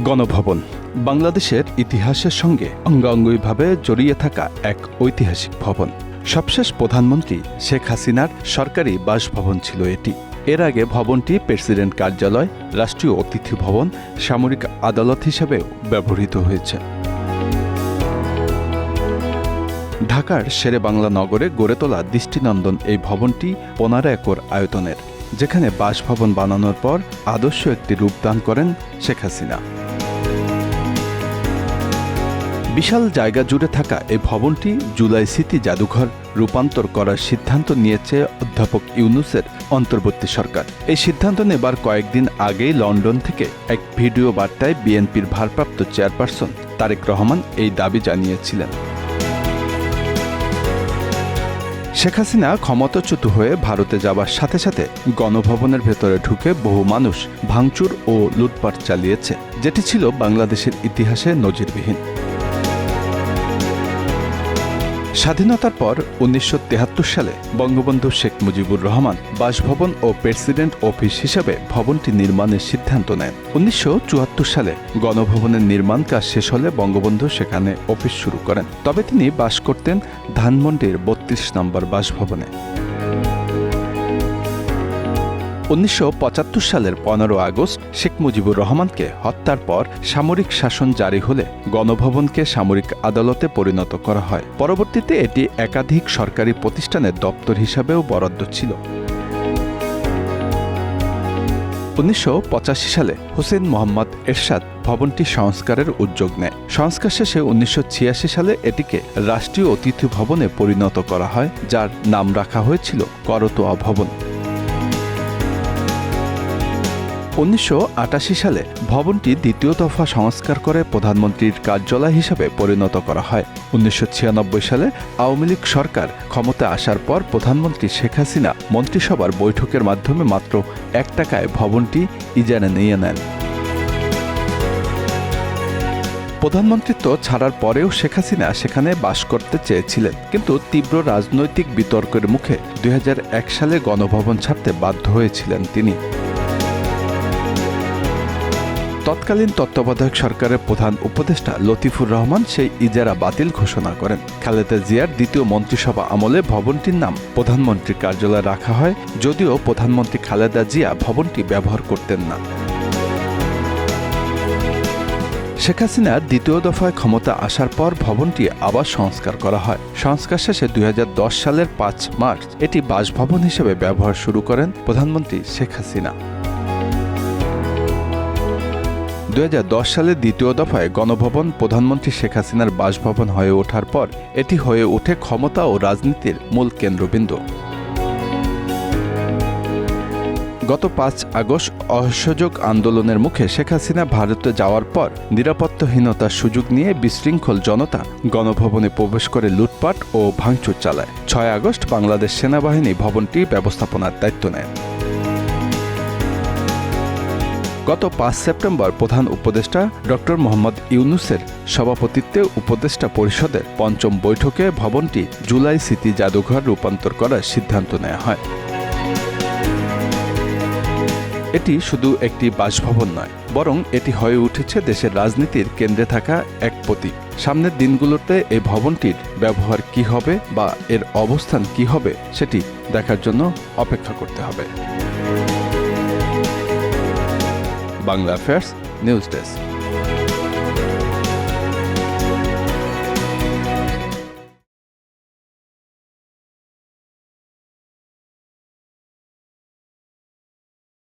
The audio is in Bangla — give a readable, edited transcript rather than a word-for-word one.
গণভবন বাংলাদেশের ইতিহাসের সঙ্গে অঙ্গাঙ্গিভাবে জড়িয়ে থাকা এক ঐতিহাসিক ভবন। সবশেষ প্রধানমন্ত্রী শেখ হাসিনার সরকারি বাসভবন ছিল এটি। এর আগে ভবনটি প্রেসিডেন্ট কার্যালয়, রাষ্ট্রীয় অতিথি ভবন, সামরিক আদালত হিসেবেও ব্যবহৃত হয়েছে। ঢাকার শেরেবাংলা নগরে গড়ে তোলা দৃষ্টিনন্দন এই ভবনটি 15 একর আয়তনের, যেখানে বাসভবন বানানোর পর আদর্শ একটি রূপদান করেন শেখ হাসিনা। বিশাল জায়গা জুড়ে থাকা এই ভবনটি জুলাই স্মৃতি জাদুঘর রূপান্তর করার সিদ্ধান্ত নিয়েছে অধ্যাপক ইউনূসের অন্তর্বর্তী সরকার। এই সিদ্ধান্ত নেবার কয়েকদিন আগেই লন্ডন থেকে এক ভিডিও বার্তায় বিএনপির ভারপ্রাপ্ত চেয়ারপারসন তারেক রহমান এই দাবি জানিয়েছিলেন। শেখ হাসিনা ক্ষমতাচ্যুত হয়ে ভারতে যাবার সাথে সাথে গণভবনের ভেতরে ঢুকে বহু মানুষ ভাঙচুর ও লুটপাট চালিয়েছে, যেটি ছিল বাংলাদেশের ইতিহাসে নজিরবিহীন। স্বাধীনতার পর 1973 সালে বঙ্গবন্ধু শেখ মুজিবুর রহমান বাসভবন ও প্রেসিডেন্ট অফিস হিসাবে ভবনটি নির্মাণের সিদ্ধান্ত নেন। 1974 সালে গণভবনের নির্মাণ কাজ শেষ হলে বঙ্গবন্ধু সেখানে অফিস শুরু করেন। তবে তিনি বাস করতেন ধানমন্ডির 32 নম্বর বাসভবনে। 1975 সালের 15 আগস্ট শেখ মুজিবুর রহমানকে হত্যার পর সামরিক শাসন জারি হলে গণভবনকে সামরিক আদালতে পরিণত করা হয়। পরবর্তীতে এটি একাধিক সরকারি প্রতিষ্ঠানের দপ্তর হিসাবেও বরাদ্দ ছিল। 1985 সালে হোসেন মোহাম্মদ এরশাদ ভবনটি সংস্কারের উদ্যোগ নেয়। সংস্কার শেষে 1986 সালে এটিকে রাষ্ট্রীয় অতিথি ভবনে পরিণত করা হয়, যার নাম রাখা হয়েছিল করতোয়া ভবন। 1988 সালে ভবনটি দ্বিতীয় দফা সংস্কার করে প্রধানমন্ত্রীর কার্যালয় হিসাবে পরিণত করা হয়। 1996 সালে আওয়ামী লীগ সরকার ক্ষমতায় আসার পর প্রধানমন্ত্রী শেখ হাসিনা মন্ত্রিসভার বৈঠকের মাধ্যমে মাত্র 1 টাকায় ভবনটি ইজারা নিয়ে নেন। প্রধানমন্ত্রিত্ব ছাড়ার পরেও শেখ হাসিনা সেখানে বাস করতে চেয়েছিলেন, কিন্তু তীব্র রাজনৈতিক বিতর্কের মুখে 2001 সালে গণভবন ছাড়তে বাধ্য হয়েছিলেন তিনি। তৎকালীন তত্ত্বাবধায়ক সরকারের প্রধান উপদেষ্টা লতিফুর রহমান সেই ইজারা বাতিল ঘোষণা করেন। খালেদা জিয়ার দ্বিতীয় মন্ত্রিসভা আমলে ভবনটির নাম প্রধানমন্ত্রীর কার্যালয় রাখা হয়, যদিও প্রধানমন্ত্রী খালেদা জিয়া ভবনটি ব্যবহার করতেন না। শেখ হাসিনার দ্বিতীয় দফায় ক্ষমতা আসার পর ভবনটি আবার সংস্কার করা হয়। সংস্কার শেষে 2010 সালের 5 মার্চ এটি বাসভবন হিসেবে ব্যবহার শুরু করেন প্রধানমন্ত্রী শেখ হাসিনা। 2010 সালে দ্বিতীয় দফায় গণভবন প্রধানমন্ত্রী শেখ হাসিনার বাসভবন হয়ে ওঠার পর এটি হয়ে ওঠে ক্ষমতা ও রাজনীতির মূল কেন্দ্রবিন্দু। গত 5 আগস্ট অসহযোগ আন্দোলনের মুখে শেখ হাসিনা ভারতে যাওয়ার পর নিরাপত্তাহীনতার সুযোগ নিয়ে বিশৃঙ্খল জনতা গণভবনে প্রবেশ করে লুটপাট ও ভাঙচুর চালায়। 6 আগস্ট বাংলাদেশ সেনাবাহিনী ভবনটি ব্যবস্থাপনার দায়িত্ব নেয়। গত 5 সেপ্টেম্বর প্রধান উপদেষ্টা ড. মোহাম্মদ ইউনূসের সভাপতিত্বে উপদেষ্টা পরিষদের 5ম বৈঠকে ভবনটি জুলাই স্মৃতি জাদুঘর রূপান্তর করার সিদ্ধান্ত নেওয়া হয়। এটি শুধু একটি বাসভবন নয়, বরং এটি হয়ে উঠেছে দেশের রাজনীতির কেন্দ্রে থাকা এক প্রতীক। সামনের দিনগুলোতে এই ভবনটির ব্যবহার কি হবে বা এর অবস্থান কি হবে সেটি দেখার জন্য অপেক্ষা করতে হবে। Bangla affairs news desk.